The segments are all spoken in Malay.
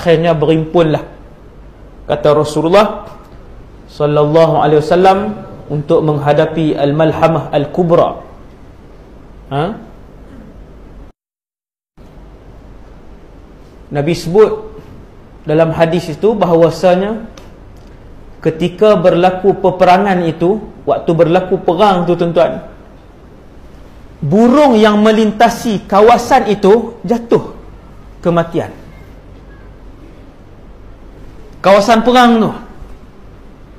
akhirnya berimpunlah, kata Rasulullah sallallahu alaihi wasallam, untuk menghadapi al-malhamah al-kubra. Nabi sebut dalam hadis itu bahawasanya ketika berlaku peperangan itu, waktu berlaku perang tu tuan-tuan, burung yang melintasi kawasan itu jatuh kematian. Kawasan perang tu,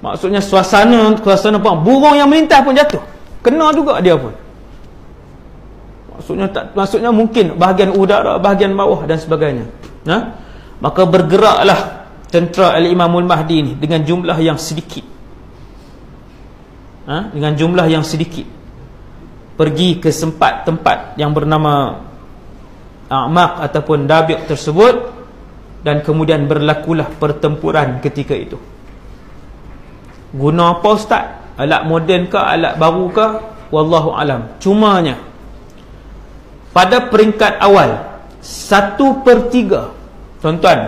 maksudnya suasana perang, burung yang melintas pun jatuh, kena juga dia pun. Maksudnya mungkin bahagian udara, bahagian bawah dan sebagainya. Maka bergeraklah tentera Al-Imamul Mahdi ini dengan jumlah yang sedikit. Dengan jumlah yang sedikit, pergi ke tempat yang bernama A'maq ataupun Dabiq tersebut, dan kemudian berlakulah pertempuran ketika itu. Guna apa ustaz? Alat moden ke, alat baru ke? Wallahu alam. Cumanya pada peringkat awal 1/3 tuan-tuan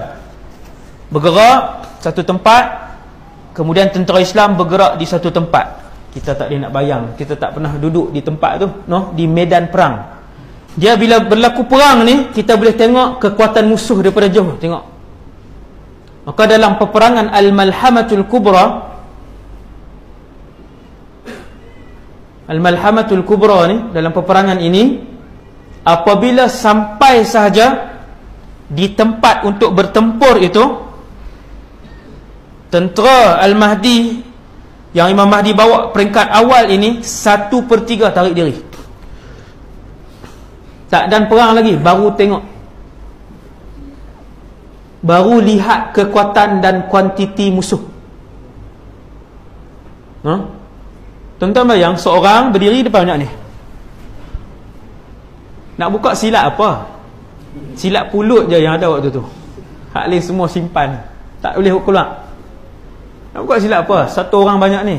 bergerak satu tempat, kemudian tentera Islam bergerak di satu tempat. Kita tak boleh nak bayang, kita tak pernah duduk di tempat tu, di medan perang. Dia bila berlaku perang ni, kita boleh tengok kekuatan musuh daripada jauh, tengok. Maka dalam peperangan Al-Malhamatul Kubra ni, dalam peperangan ini, apabila sampai sahaja di tempat untuk bertempur itu, tentera Al-Mahdi yang Imam Mahdi bawa peringkat awal ini 1/3 tarik diri. Tak dan perang lagi, baru tengok, baru lihat kekuatan dan kuantiti musuh. Tuan-tuan bayang, seorang berdiri depan banyak ni, nak buka silat apa? Silat pulut je yang ada waktu tu, hak lain semua simpan, tak boleh keluar. Nak buka silat apa? Satu orang banyak ni.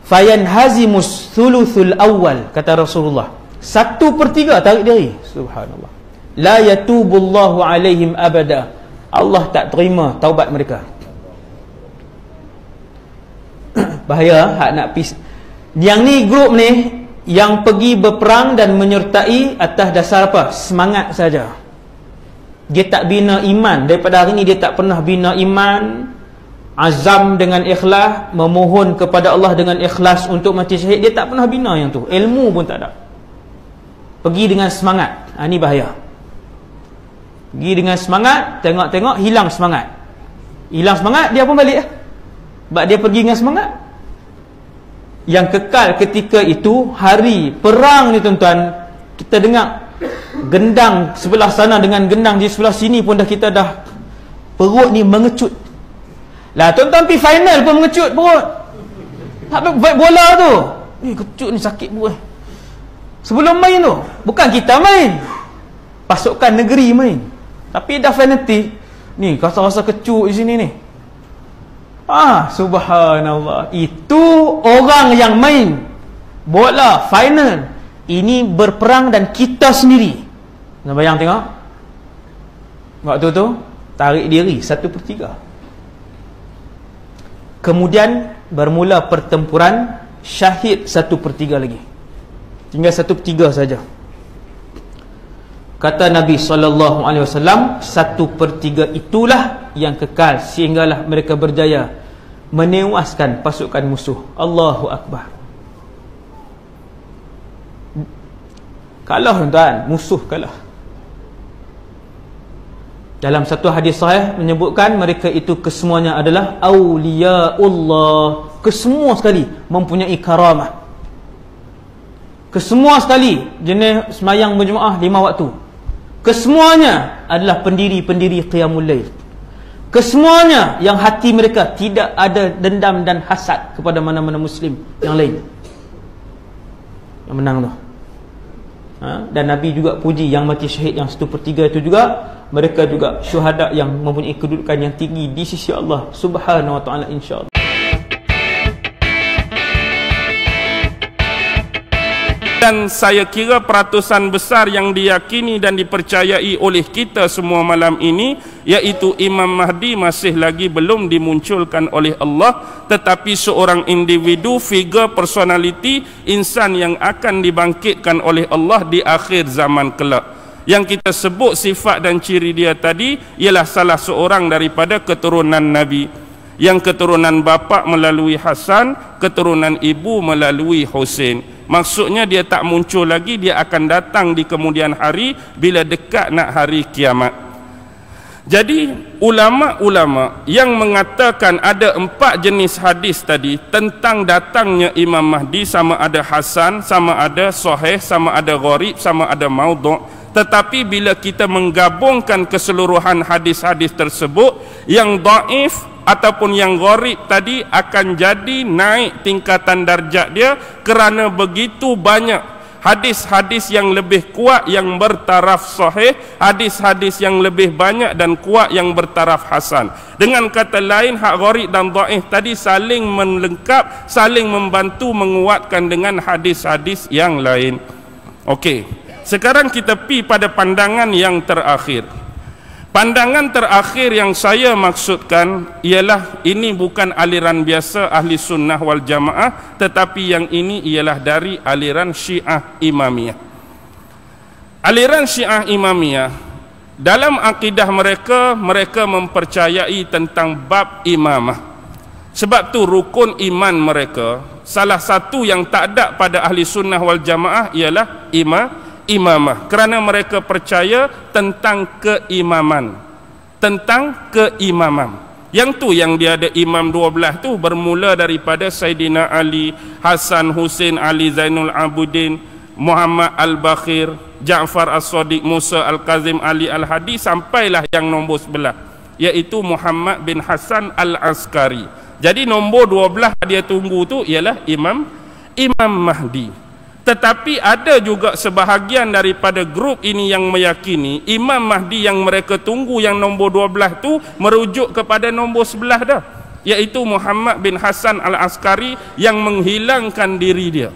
Fayanhazimus thuluthul awal, kata Rasulullah, 1/3 tarik diri. Subhanallah. La yatubullahu alaihim abada, Allah tak terima taubat mereka. Bahaya hak nak yang ni, grup ni yang pergi berperang dan menyertai atas dasar apa? Semangat saja. Dia tak bina iman. Daripada hari ni dia tak pernah bina iman, azam dengan ikhlas, memohon kepada Allah dengan ikhlas untuk mati syahid. Dia tak pernah bina yang tu. Ilmu pun tak ada. Pergi dengan semangat. Ini bahaya. Pergi dengan semangat, tengok-tengok hilang semangat. Hilang semangat, dia pun balik. Sebab dia pergi dengan semangat. Yang kekal ketika itu, hari perang ni tuan-tuan, kita dengar gendang sebelah sana dengan gendang di sebelah sini pun kita dah perut ni mengecut lah. Tuan-tuan pergi final pun mengecut perut. Tak bola tu, ni kecut ni, sakit perut. Sebelum main tu, bukan kita main, pasukan negeri main, tapi dah fanatik ni, rasa kecut di sini ni. Subhanallah. Itu orang yang main bola final, ini berperang dan kita sendiri. Nak bayang tengok, waktu tu tarik diri 1/3. Kemudian bermula pertempuran, syahid 1/3 lagi, tinggal 1/3 saja. Kata Nabi SAW, 1/3 itulah yang kekal sehinggalah mereka berjaya menewaskan pasukan musuh. Allahu Akbar. Kalah tuan-tuan, musuh kalah. Dalam satu hadis sahih menyebutkan mereka itu kesemuanya adalah awliyaullah. Kesemua sekali mempunyai karamah. Kesemua sekali jenis semayang berjemaah 5 waktu. Kesemuanya adalah pendiri-pendiri qiyamul lail. Kesemuanya yang hati mereka tidak ada dendam dan hasad kepada mana-mana muslim yang lain. Yang menang tu. Dan Nabi juga puji yang mati syahid yang 1/3 itu juga, mereka juga syuhada yang mempunyai kedudukan yang tinggi di sisi Allah Subhanahu wa taala, insya-Allah. dan saya kira peratusan besar yang diyakini dan dipercayai oleh kita semua malam ini, iaitu Imam Mahdi masih lagi belum dimunculkan oleh Allah, tetapi seorang individu, figure, personality, insan yang akan dibangkitkan oleh Allah di akhir zaman kelak. Yang kita sebut sifat dan ciri dia tadi ialah salah seorang daripada keturunan Nabi, yang keturunan bapa melalui Hasan, keturunan ibu melalui Husain. Maksudnya dia tak muncul lagi, dia akan datang di kemudian hari bila dekat nak hari kiamat. Jadi ulama-ulama yang mengatakan ada 4 jenis hadis tadi tentang datangnya Imam Mahdi, sama ada Hasan, sama ada sahih, sama ada gharib, sama ada maudhu'. Tetapi bila kita menggabungkan keseluruhan hadis-hadis tersebut, yang dhaif ataupun yang gharib tadi akan jadi naik tingkatan darjat dia, kerana begitu banyak hadis-hadis yang lebih kuat yang bertaraf sahih, hadis-hadis yang lebih banyak dan kuat yang bertaraf hasan. Dengan kata lain, hak gharib dan dhaif tadi saling melengkap, saling membantu menguatkan dengan hadis-hadis yang lain. Okey. Sekarang kita pi pada pandangan yang terakhir. Pandangan terakhir yang saya maksudkan ialah ini bukan aliran biasa ahli sunnah wal jamaah, tetapi yang ini ialah dari aliran Syiah Imamiyah. Aliran Syiah Imamiyah, dalam akidah mereka, mereka mempercayai tentang bab imamah. Sebab tu rukun iman mereka, salah satu yang tak ada pada ahli sunnah wal jamaah ialah imamah, kerana mereka percaya tentang keimaman. Yang tu yang dia ada imam 12 tu bermula daripada Sayyidina Ali, Hasan, Husain, Ali Zainul Abidin, Muhammad Al-Bakhir, Ja'far As-Sadiq, Musa Al-Kazim, Ali Al-Hadi, sampailah yang nombor 11, iaitu Muhammad bin Hasan Al-Askari. Jadi nombor 12 dia tunggu tu ialah Imam Mahdi. Tetapi ada juga sebahagian daripada grup ini yang meyakini Imam Mahdi yang mereka tunggu yang nombor 12 tu merujuk kepada nombor 11 dah, iaitu Muhammad bin Hasan Al-Askari yang menghilangkan diri dia.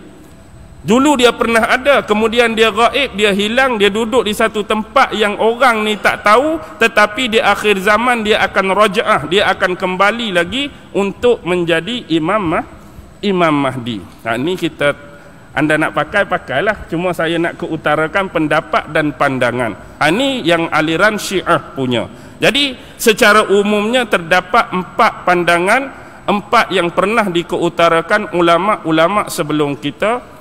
Dulu dia pernah ada, kemudian dia gaib, dia hilang, dia duduk di satu tempat yang orang ni tak tahu, tetapi di akhir zaman dia akan raja'ah, dia akan kembali lagi untuk menjadi Imam Mahdi. Ni kita, anda nak pakailah, cuma saya nak keutarakan pendapat dan pandangan. Ini yang aliran Syiah punya. Jadi secara umumnya terdapat 4 pandangan, 4 yang pernah dikeutarakan ulama-ulama sebelum kita.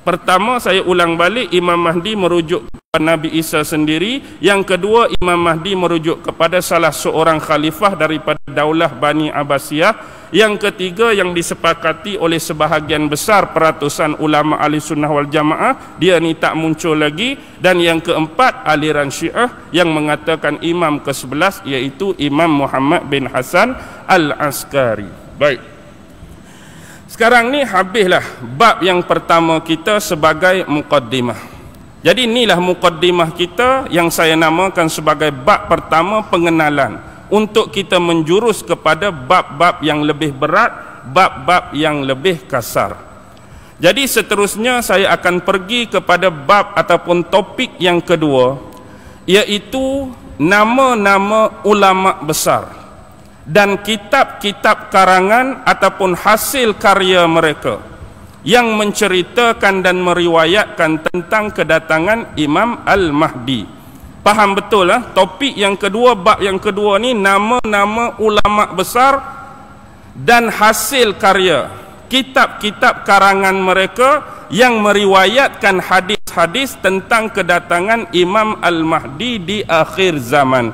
Pertama, saya ulang balik, Imam Mahdi merujuk kepada Nabi Isa sendiri. Yang kedua, Imam Mahdi merujuk kepada salah seorang khalifah daripada daulah Bani Abbasiyah. Yang ketiga, yang disepakati oleh sebahagian besar peratusan ulama ahli sunnah wal jamaah, dia ni tak muncul lagi. Dan yang keempat, aliran Syiah yang mengatakan imam ke-11, iaitu Imam Muhammad bin Hasan Al-Askari. Baik, sekarang ni habislah bab yang pertama kita sebagai muqaddimah. Jadi inilah muqaddimah kita yang saya namakan sebagai bab pertama, pengenalan, untuk kita menjurus kepada bab-bab yang lebih berat, bab-bab yang lebih kasar. Jadi seterusnya saya akan pergi kepada bab ataupun topik yang kedua, iaitu nama-nama ulama besar dan kitab-kitab karangan ataupun hasil karya mereka yang menceritakan dan meriwayatkan tentang kedatangan Imam Al-Mahdi. Faham betul lah? Topik yang kedua, bab yang kedua ni, nama-nama ulama besar dan hasil karya, kitab-kitab karangan mereka yang meriwayatkan hadis-hadis tentang kedatangan Imam Al-Mahdi di akhir zaman.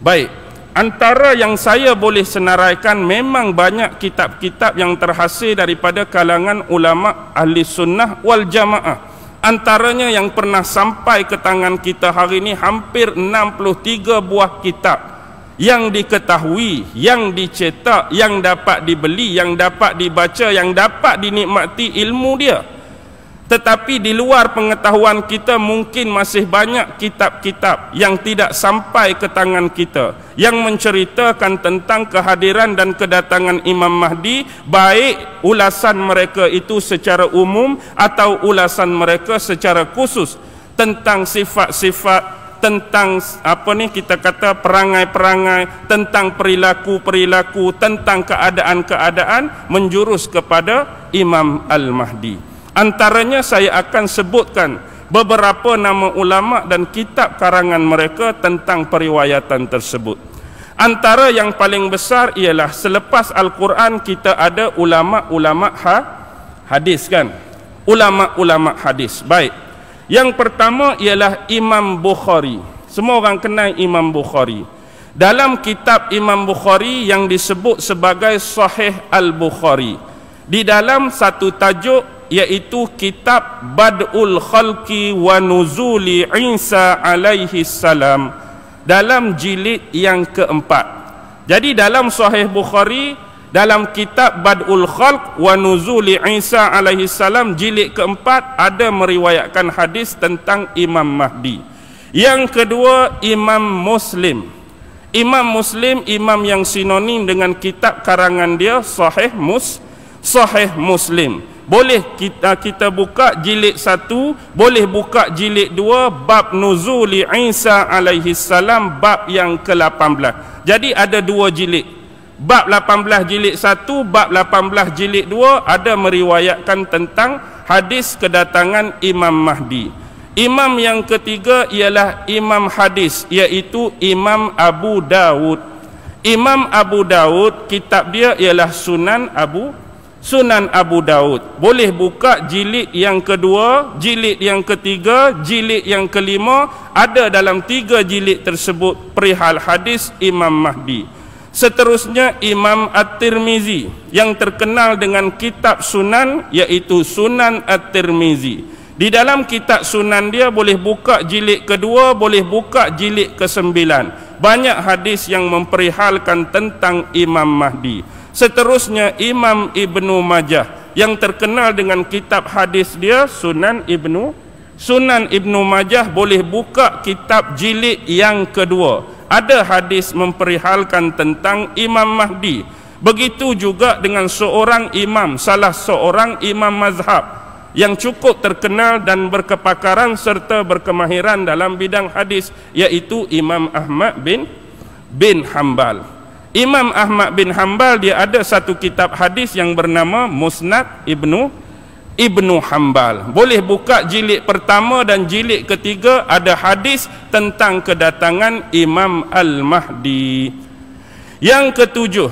Baik, antara yang saya boleh senaraikan, memang banyak kitab-kitab yang terhasil daripada kalangan ulama ahli sunnah wal jamaah. Antaranya yang pernah sampai ke tangan kita hari ini hampir 63 buah kitab yang diketahui, yang dicetak, yang dapat dibeli, yang dapat dibaca, yang dapat dinikmati ilmu dia. Tetapi di luar pengetahuan kita mungkin masih banyak kitab-kitab yang tidak sampai ke tangan kita, yang menceritakan tentang kehadiran dan kedatangan Imam Mahdi, baik ulasan mereka itu secara umum atau ulasan mereka secara khusus tentang sifat-sifat, tentang kita kata perangai-perangai, tentang perilaku-perilaku, tentang keadaan-keadaan menjurus kepada Imam Al-Mahdi. Antaranya saya akan sebutkan beberapa nama ulama dan kitab karangan mereka tentang periwayatan tersebut. Antara yang paling besar ialah selepas Al-Quran kita ada ulama-ulama hadis, kan? Ulama-ulama hadis. Baik. Yang pertama ialah Imam Bukhari. Semua orang kenal Imam Bukhari. Dalam kitab Imam Bukhari yang disebut sebagai Sahih Al-Bukhari, di dalam satu tajuk iaitu kitab Bad'ul Khalqi wa Nuzuli Isa alaihi salam, dalam jilid yang keempat. Jadi dalam Sahih Bukhari, dalam kitab Bad'ul Khalq wa Nuzuli Isa alaihi salam jilid keempat, ada meriwayatkan hadis tentang Imam Mahdi. Yang kedua, Imam Muslim. Imam Muslim, imam yang sinonim dengan kitab karangan dia Sahih Muslim. Boleh kita buka jilid 1, boleh buka jilid 2, bab Nuzuli Isa alaihi salam, bab yang ke-18. Jadi ada 2 jilid. Bab 18 jilid 1, bab 18 jilid 2 ada meriwayatkan tentang hadis kedatangan Imam Mahdi. Imam yang ketiga ialah imam hadis, iaitu Imam Abu Dawud. Imam Abu Dawud, kitab dia ialah Sunan Abu Dawud. Boleh buka jilid yang kedua, jilid yang ketiga, jilid yang kelima. Ada dalam 3 jilid tersebut perihal hadis Imam Mahdi. Seterusnya Imam At-Tirmizi yang terkenal dengan kitab Sunan, iaitu Sunan At-Tirmizi. Di dalam kitab Sunan dia boleh buka jilid kedua, boleh buka jilid ke-9. Banyak hadis yang memperihalkan tentang Imam Mahdi. Seterusnya Imam Ibnu Majah yang terkenal dengan kitab hadis dia Sunan Ibnu Majah, boleh buka kitab jilid yang kedua. Ada hadis memperihalkan tentang Imam Mahdi. Begitu juga dengan seorang imam, salah seorang imam mazhab yang cukup terkenal dan berkepakaran serta berkemahiran dalam bidang hadis, iaitu Imam Ahmad bin Hanbal. Imam Ahmad bin Hanbal dia ada satu kitab hadis yang bernama Musnad Ibnu Hanbal. Boleh buka jilid pertama dan jilid ketiga, ada hadis tentang kedatangan Imam Al-Mahdi. Yang ketujuh,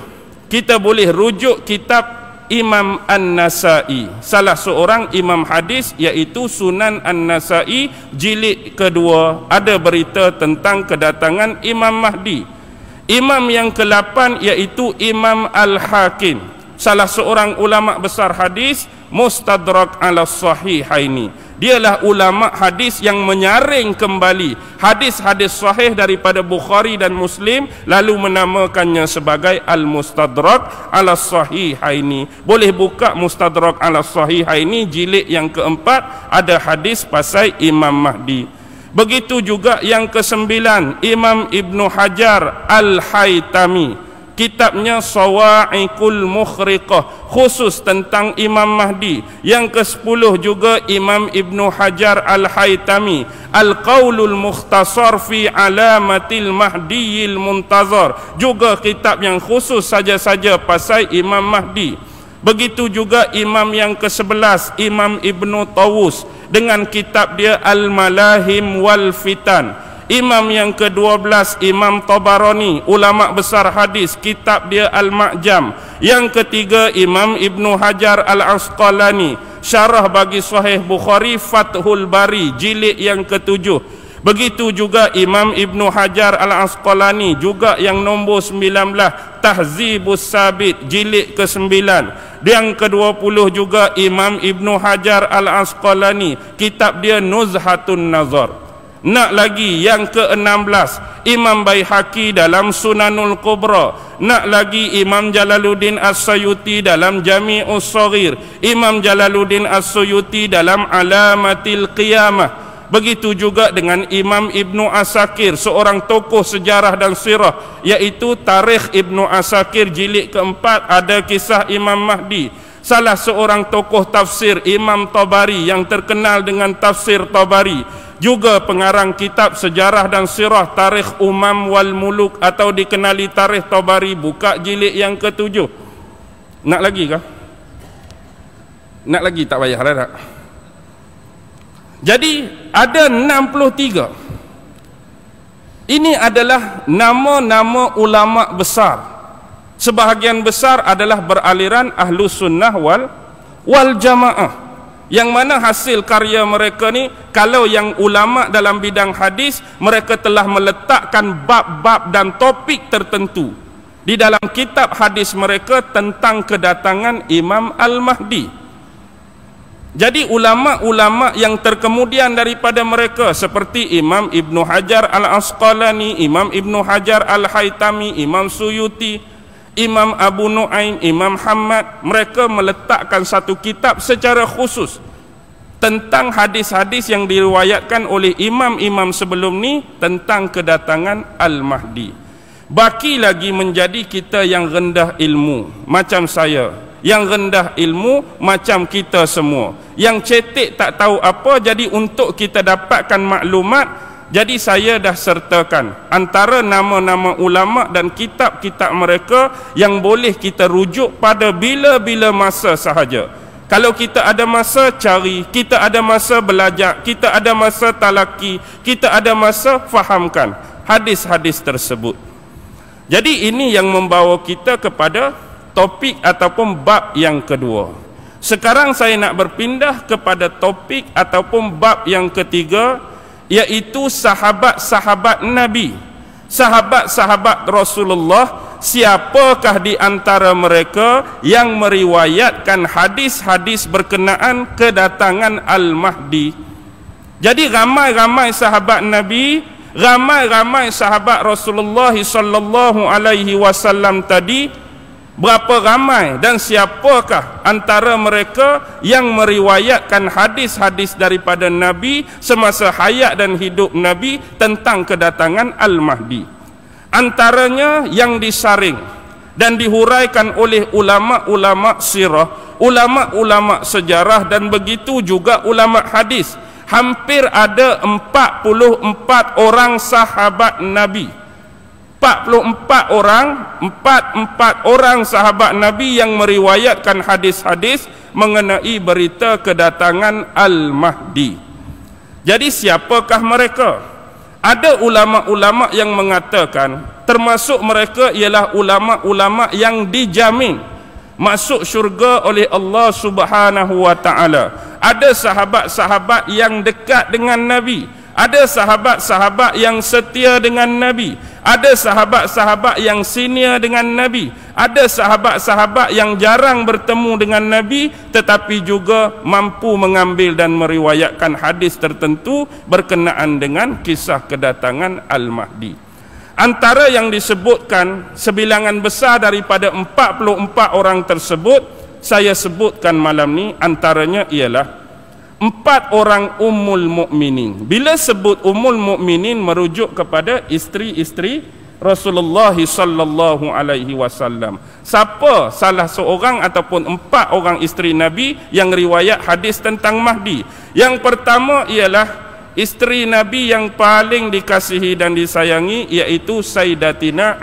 kita boleh rujuk kitab Imam An-Nasai, salah seorang imam hadis, iaitu Sunan An-Nasai jilid kedua, ada berita tentang kedatangan Imam Mahdi. Imam yang ke-8 iaitu Imam Al-Hakim, salah seorang ulama besar hadis, Mustadrak ala Sahihaini. Dialah ulama hadis yang menyaring kembali hadis-hadis sahih daripada Bukhari dan Muslim, lalu menamakannya sebagai Al-Mustadrak ala Sahihaini. Boleh buka Mustadrak ala Sahihaini jilid yang keempat, ada hadis pasal Imam Mahdi. Begitu juga yang ke-9, Imam Ibnu Hajar Al-Haytami, kitabnya Sawa'iqul Mukhriqah, khusus tentang Imam Mahdi. Yang ke-10 juga Imam Ibnu Hajar Al-Haytami, Al-Qaulul Mukhtasar fi Alamatil Mahdiyil Muntazar, juga kitab yang khusus saja-saja pasal Imam Mahdi. Begitu juga imam yang ke-11, Imam Ibnu Tawus dengan kitab dia Al-Malahim wal Fitan. Imam yang ke-12, Imam Tabarani, ulama besar hadis, kitab dia Al-Ma'jam. Yang ketiga, Imam Ibnu Hajar Al-Asqalani, syarah bagi Sahih Bukhari, Fathul Bari jilid yang ke-7. Begitu juga Imam Ibnu Hajar Al-Asqalani, juga yang nombor 19, Tahzibus Sabit jilid ke-9. Yang ke-20 juga Imam Ibnu Hajar Al-Asqalani, kitab dia Nuzhatun Nazar. Nak lagi yang ke-16, Imam Baihaqi dalam Sunanul Kubra Nak lagi Imam Jalaluddin As-Suyuti dalam Jami'us Shaghir, Imam Jalaluddin As-Suyuti dalam Alamatil Qiyamah. Begitu juga dengan Imam Ibnu Asakir, seorang tokoh sejarah dan sirah, iaitu Tarikh Ibnu Asakir jilid keempat, ada kisah Imam Mahdi. Salah seorang tokoh tafsir, Imam Tabari, yang terkenal dengan tafsir Tabari, juga pengarang kitab sejarah dan sirah Tarikh Umam wal Muluk atau dikenali Tarikh Tabari, buka jilid yang ke-7. Nak lagi kah? Nak lagi tak payah dah tak? Jadi ada 63. Ini adalah nama-nama ulama besar. Sebahagian besar adalah beraliran Ahlus Sunnah wal Jamaah, yang mana hasil karya mereka ni, kalau yang ulama dalam bidang hadis, mereka telah meletakkan bab-bab dan topik tertentu di dalam kitab hadis mereka tentang kedatangan Imam Al-Mahdi. Jadi ulama-ulama yang terkemudian daripada mereka seperti Imam Ibnu Hajar Al-Asqalani, Imam Ibnu Hajar Al-Haytami, Imam Suyuti, Imam Abu Nu'aim, Imam Hamad, mereka meletakkan satu kitab secara khusus tentang hadis-hadis yang diriwayatkan oleh imam-imam sebelum ni tentang kedatangan Al-Mahdi. Baki lagi menjadi kita yang rendah ilmu macam saya, yang rendah ilmu macam kita semua, yang cetek tak tahu apa. Jadi untuk kita dapatkan maklumat, jadi saya dah sertakan antara nama-nama ulama dan kitab-kitab mereka yang boleh kita rujuk pada bila-bila masa sahaja. Kalau kita ada masa cari, kita ada masa belajar, kita ada masa talaki, kita ada masa fahamkan hadis-hadis tersebut. Jadi ini yang membawa kita kepada topik ataupun bab yang kedua. Sekarang saya nak berpindah kepada topik ataupun bab yang ketiga, iaitu sahabat-sahabat Nabi. Sahabat-sahabat Rasulullah, siapakah di antara mereka yang meriwayatkan hadis-hadis berkenaan kedatangan Al-Mahdi? Jadi ramai-ramai sahabat Nabi, ramai-ramai sahabat Rasulullah sallallahu alaihi wasallam tadi, berapa ramai dan siapakah antara mereka yang meriwayatkan hadis-hadis daripada Nabi semasa hayat dan hidup Nabi tentang kedatangan Al-Mahdi? Antaranya yang disaring dan dihuraikan oleh ulama-ulama sirah, ulama-ulama sejarah, dan begitu juga ulama hadis. Hampir ada 44 orang sahabat Nabi. 44 orang sahabat Nabi yang meriwayatkan hadis-hadis mengenai berita kedatangan Al-Mahdi. Jadi siapakah mereka? Ada ulama-ulama yang mengatakan termasuk mereka ialah ulama-ulama yang dijamin masuk syurga oleh Allah Subhanahu wa taala. Ada sahabat-sahabat yang dekat dengan Nabi, ada sahabat-sahabat yang setia dengan Nabi, ada sahabat-sahabat yang senior dengan Nabi, ada sahabat-sahabat yang jarang bertemu dengan Nabi tetapi juga mampu mengambil dan meriwayatkan hadis tertentu berkenaan dengan kisah kedatangan Al-Mahdi. Antara yang disebutkan sebilangan besar daripada 44 orang tersebut, saya sebutkan malam ni, antaranya ialah 4 orang Ummul Mukminin. Bila sebut Ummul Mukminin merujuk kepada isteri-isteri Rasulullah sallallahu alaihi wasallam. Siapa salah seorang ataupun 4 orang isteri Nabi yang riwayat hadis tentang Mahdi? Yang pertama ialah isteri Nabi yang paling dikasihi dan disayangi, iaitu Sayyidatina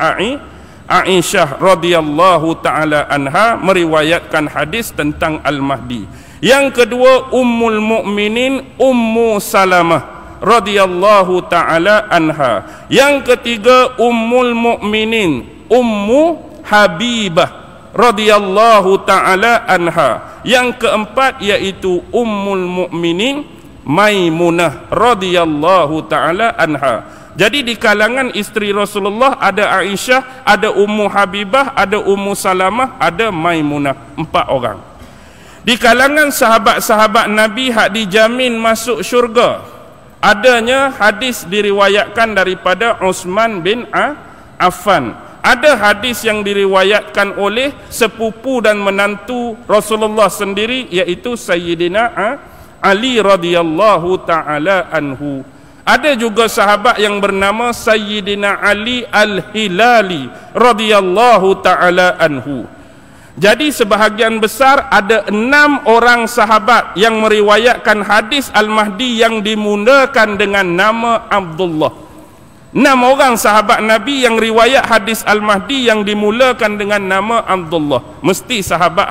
Aisyah radhiyallahu taala anha meriwayatkan hadis tentang Al-Mahdi. Yang kedua Ummul Mukminin Ummu Salamah radhiyallahu taala anha. Yang ketiga Ummul Mukminin Ummu Habibah radhiyallahu taala anha. Yang keempat yaitu Ummul Mukminin Maimunah radhiyallahu taala anha. Jadi di kalangan isteri Rasulullah ada Aisyah, ada Ummu Habibah, ada Ummu Salamah, ada Maimunah, 4 orang. Di kalangan sahabat-sahabat Nabi hak dijamin masuk syurga, adanya hadis diriwayatkan daripada Utsman bin Affan. Ada hadis yang diriwayatkan oleh sepupu dan menantu Rasulullah sendiri, iaitu Sayyidina Ali radhiyallahu ta'ala anhu. Ada juga sahabat yang bernama Sayyidina Ali Al-Hilali radhiyallahu ta'ala anhu. Jadi sebahagian besar ada 6 orang sahabat yang meriwayatkan hadis Al-Mahdi yang dimulakan dengan nama Abdullah. 6 orang sahabat Nabi yang riwayat hadis Al-Mahdi yang dimulakan dengan nama Abdullah. Mesti sahabat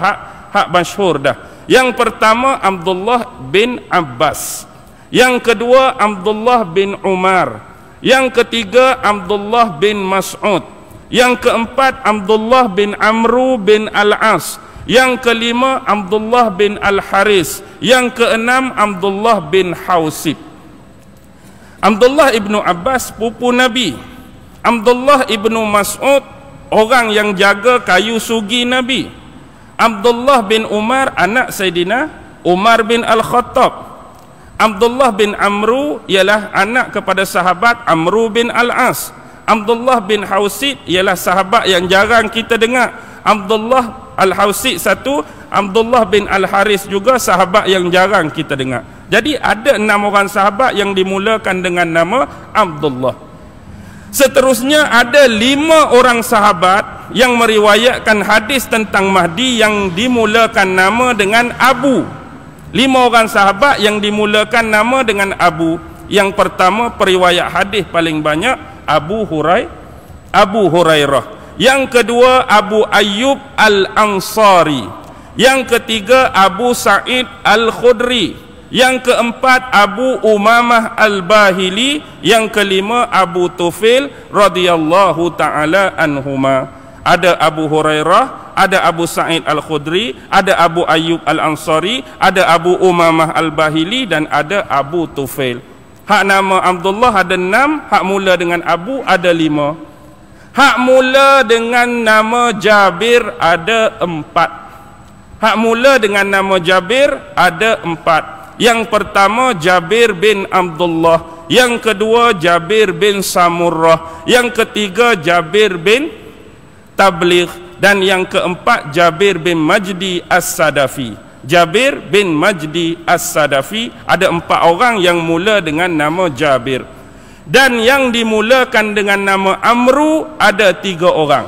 hak masyhur dah. Yang pertama Abdullah bin Abbas. Yang kedua Abdullah bin Umar. Yang ketiga Abdullah bin Mas'ud. Yang keempat Abdullah bin Amru bin Al-As. Yang kelima Abdullah bin Al-Haris. Yang keenam Abdullah bin Hausib. Abdullah ibnu Abbas pupu Nabi. Abdullah ibnu Mas'ud orang yang jaga kayu sugi Nabi. Abdullah bin Umar anak Sayyidina Umar bin Al-Khattab. Abdullah bin Amru ialah anak kepada sahabat Amru bin Al-As. Abdullah bin Hausib ialah sahabat yang jarang kita dengar. Abdullah Al-Hausib satu, Abdullah bin Al-Haris juga sahabat yang jarang kita dengar. Jadi ada 6 orang sahabat yang dimulakan dengan nama Abdullah. Seterusnya ada 5 orang sahabat yang meriwayatkan hadis tentang Mahdi yang dimulakan nama dengan Abu. 5 orang sahabat yang dimulakan nama dengan Abu. Yang pertama periwayat hadis paling banyak Abu Hurairah. Yang kedua Abu Ayyub Al-Ansari. Yang ketiga Abu Sa'id Al-Khudri. Yang keempat Abu Umamah Al-Bahili. Yang kelima Abu Tufail radhiyallahu ta'ala anhuma. Ada Abu Hurairah, ada Abu Sa'id Al-Khudri, ada Abu Ayyub Al-Ansari, ada Abu Umamah Al-Bahili, dan ada Abu Tufail. Hak nama Abdullah ada 6, hak mula dengan Abu ada 5. Hak mula dengan nama Jabir ada 4. Hak mula dengan nama Jabir ada 4. Yang pertama Jabir bin Abdullah. Yang kedua Jabir bin Samurrah. Yang ketiga Jabir bin Tabligh. Dan yang keempat Jabir bin Majdi As-Sadafi. Jabir bin Majdi As-Sadafi. Ada 4 orang yang mula dengan nama Jabir. Dan yang dimulakan dengan nama Amru ada 3 orang.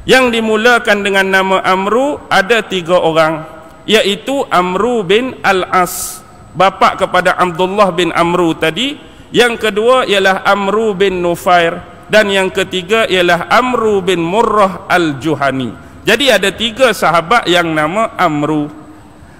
Yang dimulakan dengan nama Amru ada 3 orang, iaitu Amru bin Al-As, bapa kepada Abdullah bin Amru tadi. Yang kedua ialah Amru bin Nufair. Dan yang ketiga ialah Amru bin Murrah Al-Juhani. Jadi ada 3 sahabat yang nama Amru.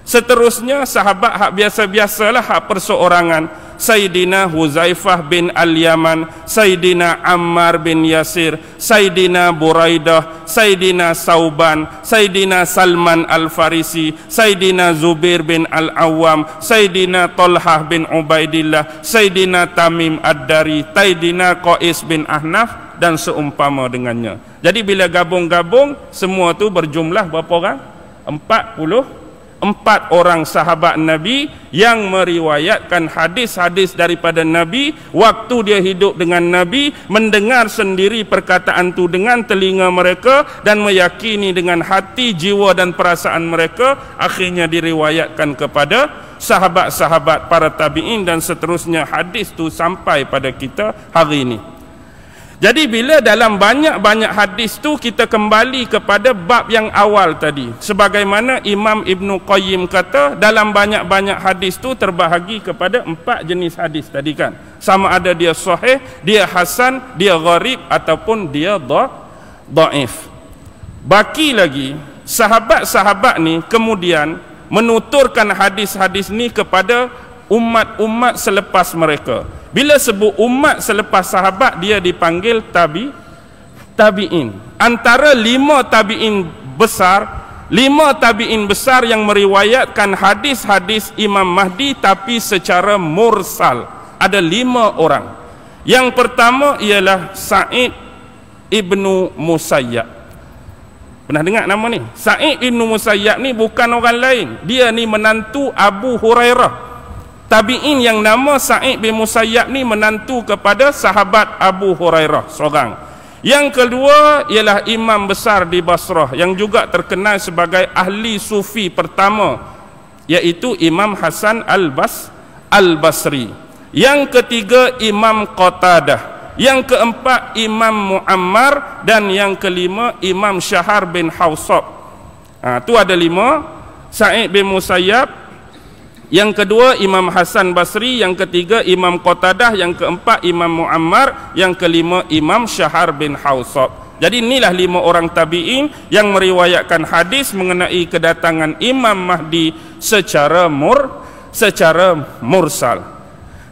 Seterusnya sahabat hak biasa-biasalah, hak perseorangan. Sayyidina Huzaifah bin Al-Yaman, Sayyidina Ammar bin Yasir, Sayyidina Buraidah, Sayyidina Sauban, Sayyidina Salman Al-Farisi, Sayyidina Zubair bin Al-Awwam, Sayyidina Talhah bin Ubaidillah, Sayyidina Tamim Ad-Dari, Sayyidina Qais bin Ahnaf, dan seumpama dengannya. Jadi bila gabung-gabung semua tu berjumlah berapa orang? 44 orang sahabat Nabi yang meriwayatkan hadis-hadis daripada Nabi waktu dia hidup dengan Nabi, mendengar sendiri perkataan itu dengan telinga mereka dan meyakini dengan hati, jiwa dan perasaan mereka, akhirnya diriwayatkan kepada sahabat-sahabat, para tabi'in dan seterusnya. Hadis itu sampai pada kita hari ini. Jadi bila dalam banyak-banyak hadis tu kita kembali kepada bab yang awal tadi, sebagaimana Imam Ibn Qayyim kata, dalam banyak-banyak hadis tu terbahagi kepada 4 jenis hadis tadi kan. Sama ada dia sahih, dia hasan, dia gharib ataupun dia dhaif. Baki lagi sahabat-sahabat ni kemudian menuturkan hadis-hadis ni kepada umat-umat selepas mereka. Bila sebut umat selepas sahabat, dia dipanggil tabi'in. Antara 5 tabi'in besar yang meriwayatkan hadis-hadis Imam Mahdi tapi secara mursal, ada 5 orang. Yang pertama ialah Sa'id ibnu Musayyab. Pernah dengar nama ni? Sa'id ibnu Musayyab ni bukan orang lain, dia ni menantu Abu Hurairah. Tabi'in yang nama Sa'id bin Musayyab ni menantu kepada sahabat Abu Hurairah seorang. Yang kedua ialah imam besar di Basrah yang juga terkenal sebagai ahli sufi pertama, iaitu Imam Hasan Al-Basri. Yang ketiga Imam Qatadah, yang keempat Imam Muammar, dan yang kelima Imam Syahar bin Hawsab. Tu ada 5. Sa'id bin Musayyab, yang kedua Imam Hasan Basri, yang ketiga Imam Qatadah, yang keempat Imam Muammar, yang kelima Imam Syahar bin Hawsab. Jadi inilah 5 orang tabi'in yang meriwayatkan hadis mengenai kedatangan Imam Mahdi secara mursal.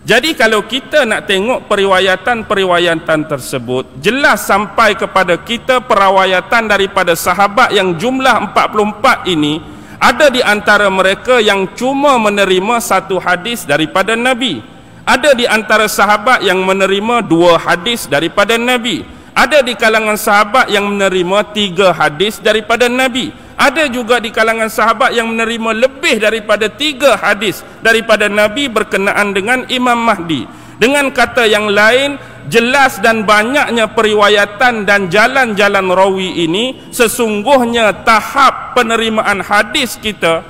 Jadi kalau kita nak tengok periwayatan tersebut, jelas sampai kepada kita periwayatan daripada sahabat yang jumlah 44 ini. Ada di antara mereka yang cuma menerima 1 hadis daripada Nabi. Ada di antara sahabat yang menerima 2 hadis daripada Nabi. Ada di kalangan sahabat yang menerima 3 hadis daripada Nabi. Ada juga di kalangan sahabat yang menerima lebih daripada 3 hadis daripada Nabi berkenaan dengan Imam Mahdi. Dengan kata yang lain, jelas dan banyaknya periwayatan dan jalan-jalan rawi ini, sesungguhnya tahap penerimaan hadis kita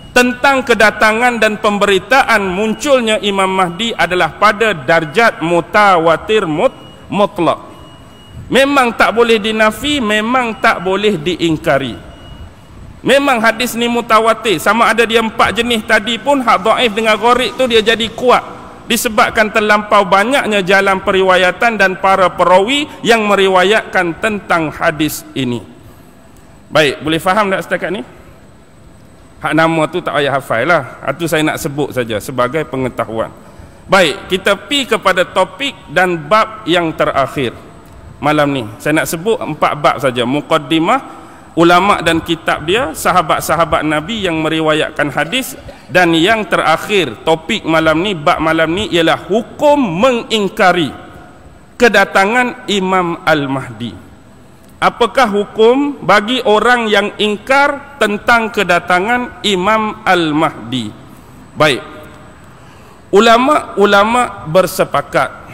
tentang kedatangan dan pemberitaan munculnya Imam Mahdi adalah pada darjat mutawatir mutlak. Memang tak boleh dinafi, memang tak boleh diingkari. Memang hadis ni mutawatir, sama ada dia 4 jenis tadi pun, hak dhaif dengan gharib tu dia jadi kuat disebabkan terlampau banyaknya jalan periwayatan dan para perawi yang meriwayatkan tentang hadis ini. Baik, boleh faham tak setakat ni? Hak nama tu tak payah hafal lah, itu saya nak sebut saja sebagai pengetahuan. Baik, kita pi kepada topik dan bab yang terakhir malam ni. Saya nak sebut 4 bab saja, muqaddimah, ulama dan kitab dia, sahabat-sahabat Nabi yang meriwayatkan hadis, dan yang terakhir topik malam ni, bab malam ni ialah hukum mengingkari kedatangan Imam Al-Mahdi. Apakah hukum bagi orang yang ingkar tentang kedatangan Imam Al-Mahdi? Baik, ulama-ulama bersepakat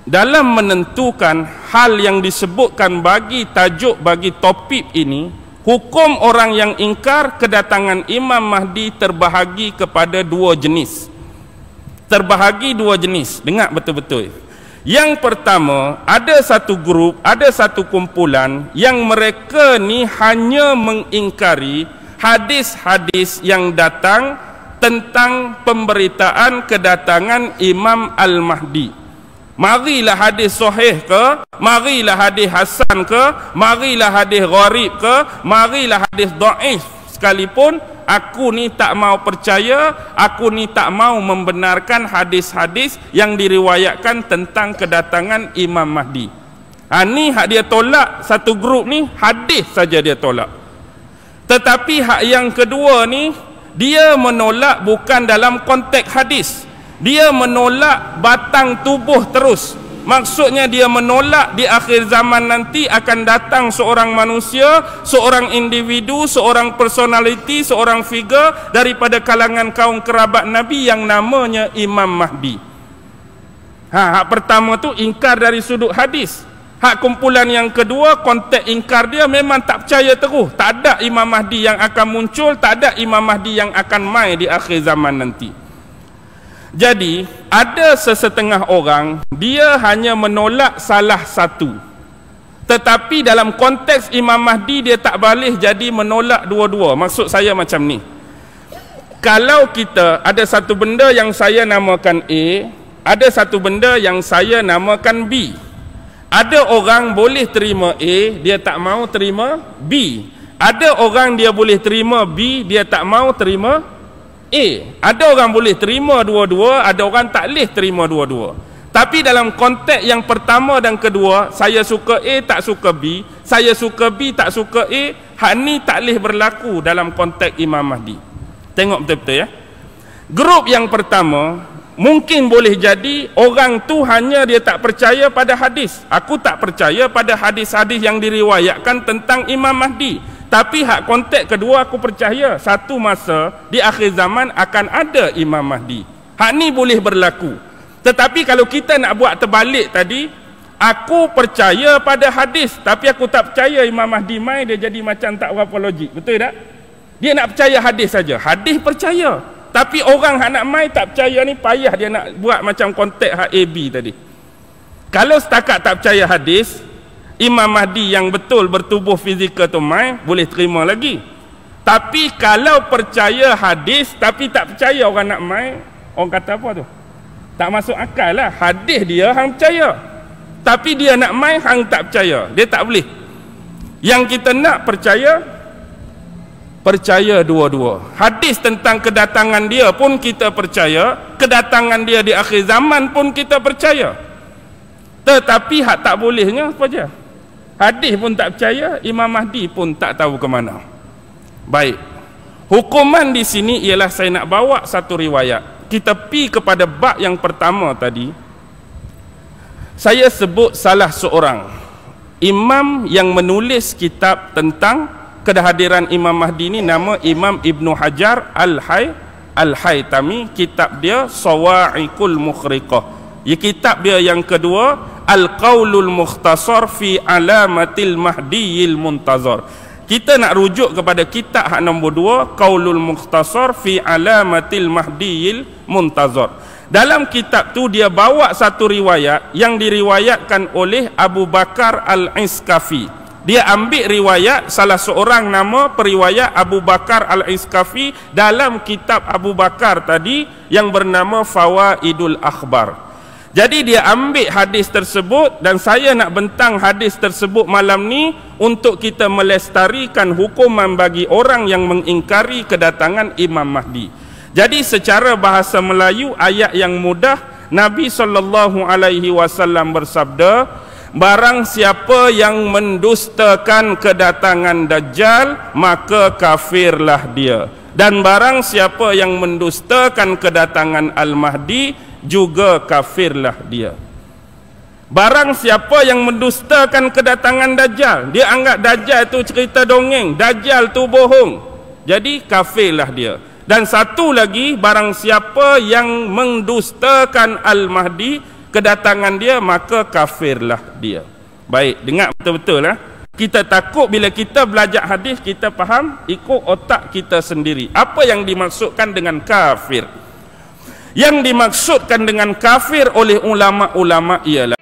dalam menentukan hal yang disebutkan bagi tajuk, bagi topik ini. Hukum orang yang ingkar kedatangan Imam Mahdi terbahagi kepada 2 jenis. Terbahagi 2 jenis, dengar betul-betul. Yang pertama, ada satu grup, ada satu kumpulan yang mereka ni hanya mengingkari hadis-hadis yang datang tentang pemberitaan kedatangan Imam Al-Mahdi. Marilah hadis sahih ke, marilah hadis hasan ke, marilah hadis gharib ke, marilah hadis dhaif sekalipun, aku ni tak mau percaya, aku ni tak mau membenarkan hadis-hadis yang diriwayatkan tentang kedatangan Imam Mahdi. Ni hak dia tolak, satu grup ni hadis saja dia tolak. Tetapi hak yang kedua ni, dia menolak bukan dalam konteks hadis, dia menolak batang tubuh terus. Maksudnya dia menolak di akhir zaman nanti akan datang seorang manusia, seorang individu, seorang personality, seorang figure daripada kalangan kaum kerabat Nabi yang namanya Imam Mahdi. Hak pertama tu ingkar dari sudut hadis. Hak kumpulan yang kedua, konteks ingkar dia memang tak percaya terus, tak ada Imam Mahdi yang akan muncul, tak ada Imam Mahdi yang akan mai di akhir zaman nanti. Jadi ada sesetengah orang, dia hanya menolak salah satu, tetapi dalam konteks Imam Mahdi dia tak boleh jadi menolak dua-dua. Maksud saya macam ni, kalau kita ada satu benda yang saya namakan A, ada satu benda yang saya namakan B. Ada orang boleh terima A, dia tak mau terima B. Ada orang dia boleh terima B, dia tak mau terima A. Ada orang boleh terima dua-dua, ada orang tak boleh terima dua-dua. Tapi dalam konteks yang pertama dan kedua, saya suka A tak suka B, saya suka B tak suka A, hak ni tak boleh berlaku dalam konteks Imam Mahdi. Tengok betul-betul ya. Grup yang pertama, mungkin boleh jadi orang tu hanya dia tak percaya pada hadis. Aku tak percaya pada hadis-hadis yang diriwayatkan tentang Imam Mahdi. Tapi hak konteks kedua, aku percaya satu masa di akhir zaman akan ada Imam Mahdi. Hak ni boleh berlaku. Tetapi kalau kita nak buat terbalik tadi, Aku percaya pada hadis, tapi aku tak percaya Imam Mahdi mai dia jadi macam tak berapa logik. Betul tak? Dia nak percaya hadis saja. Hadis percaya. Tapi orang hak nak mai tak percaya ni payah dia nak buat macam konteks hak AB tadi. Kalau setakat tak percaya hadis, Imam Mahdi yang betul bertubuh fizikal tu mai, boleh terima lagi. Tapi kalau percaya hadis tapi tak percaya orang nak mai, orang kata apa tu? Tak masuk akal lah. Hadis dia hang percaya, tapi dia nak mai hang tak percaya. Dia tak boleh. Yang kita nak percaya dua-dua. Hadis tentang kedatangan dia pun kita percaya, kedatangan dia di akhir zaman pun kita percaya. Tetapi hak tak bolehnya apa je? Hadis pun tak percaya, Imam Mahdi pun tak tahu ke mana. Baik. Hukuman di sini ialah saya nak bawa satu riwayat. Kita pi kepada bab yang pertama tadi. Saya sebut salah seorang imam yang menulis kitab tentang kehadiran Imam Mahdi ni, nama Imam Ibnu Hajar Al-Haytami. Kitab dia Sawa'iqul Mukhriqah. Kitab dia yang kedua Al-Qaulul Mukhtasar fi Alamatil Mahdiyil Muntazar. Kita nak rujuk kepada kitab hak nombor 2, Qaulul Mukhtasar fi Alamatil Mahdiyil Muntazar. Dalam kitab tu dia bawa satu riwayat yang diriwayatkan oleh Abu Bakar Al-Iskafi. Dia ambil riwayat salah seorang nama periwayat Abu Bakar Al-Iskafi dalam kitab Abu Bakar tadi yang bernama Fawaidul Akhbar. Jadi dia ambil hadis tersebut, dan saya nak bentang hadis tersebut malam ni untuk kita melestarikan hukuman bagi orang yang mengingkari kedatangan Imam Mahdi. Jadi secara bahasa Melayu, ayat yang mudah, Nabi SAW bersabda, barang siapa yang mendustakan kedatangan Dajjal, maka kafirlah dia. Dan barang siapa yang mendustakan kedatangan Al-Mahdi, juga kafirlah dia. Barang siapa yang mendustakan kedatangan Dajjal, dia anggap Dajjal tu cerita dongeng, Dajjal tu bohong, jadi kafirlah dia. Dan satu lagi, barang siapa yang mendustakan Al-Mahdi, kedatangan dia, maka kafirlah dia. Baik, dengar betul-betul lah. Kita takut bila kita belajar hadis, kita faham ikut otak kita sendiri. Apa yang dimaksudkan dengan kafir? Yang dimaksudkan dengan kafir oleh ulama-ulama ialah